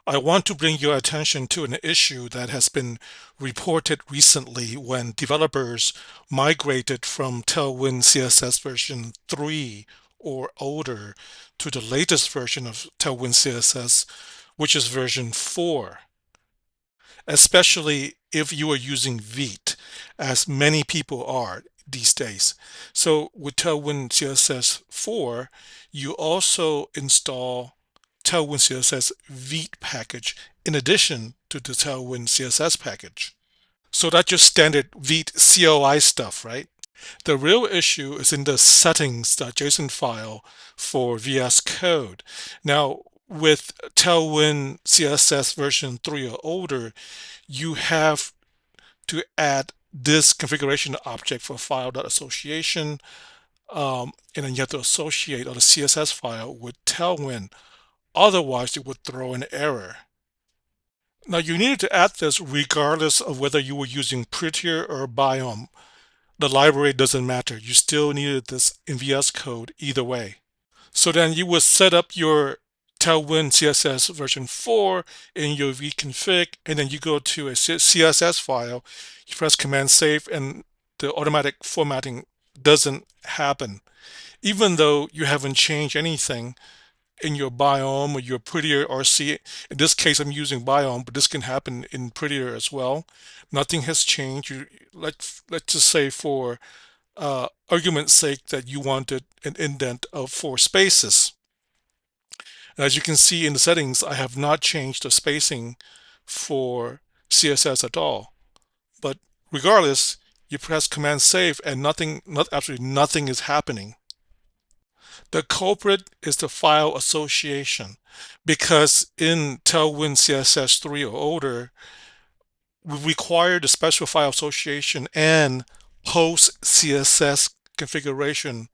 I want to bring your attention to an issue that has been reported recently when developers migrated from Tailwind CSS version 3 or older to the latest version of Tailwind CSS, which is version 4, especially if you are using Vite, as many people are these days. So with Tailwind CSS 4, you also install Tailwind CSS Vite package in addition to the Tailwind CSS package. So that's just standard Vite CLI stuff, right? The real issue is in the settings.json file for VS Code. Now, with Tailwind CSS version 3 or older, you have to add this configuration object for file.association, and then you have to associate on the CSS file with Tailwind. Otherwise, it would throw an error. Now, you needed to add this regardless of whether you were using Prettier or Biome. The library doesn't matter. You still needed this in VS Code either way. So then you would set up your Tailwind CSS version 4 in your vconfig, and then you go to a CSS file, you press Command Save, and the automatic formatting doesn't happen. Even though you haven't changed anything in your Biome or your Prettier RC. In this case, I'm using Biome, but this can happen in Prettier as well. Nothing has changed. Let's just say for argument's sake that you wanted an indent of 4 spaces. And as you can see in the settings, I have not changed the spacing for CSS at all. But regardless, you press Command Save and absolutely nothing is happening. The culprit is the file association, because in Tailwind CSS 3 or older, we require the special file association and post CSS configuration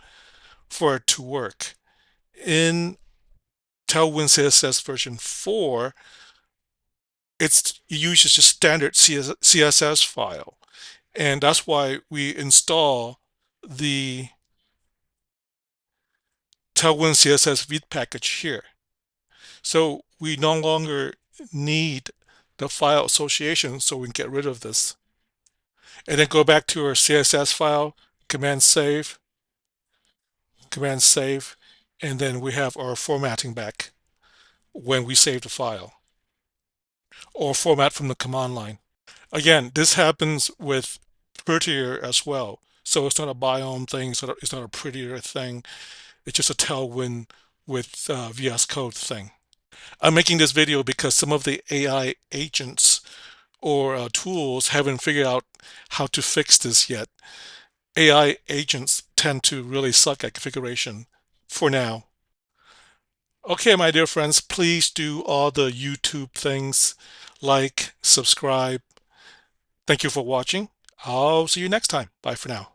for it to work. In Tailwind CSS version 4, it uses just standard CSS file, and that's why we install the Tailwind CSS Vite package here. So we no longer need the file association, so we can get rid of this. And then go back to our CSS file, Command Save, and then we have our formatting back when we save the file, or format from the command line. Again, this happens with Prettier as well. So it's not a Biome thing, it's not a Prettier thing. It's just a Tailwind with VS Code thing. I'm making this video because some of the AI agents or tools haven't figured out how to fix this yet. AI agents tend to really suck at configuration for now. Okay, my dear friends, please do all the YouTube things, like, subscribe. Thank you for watching. I'll see you next time. Bye for now.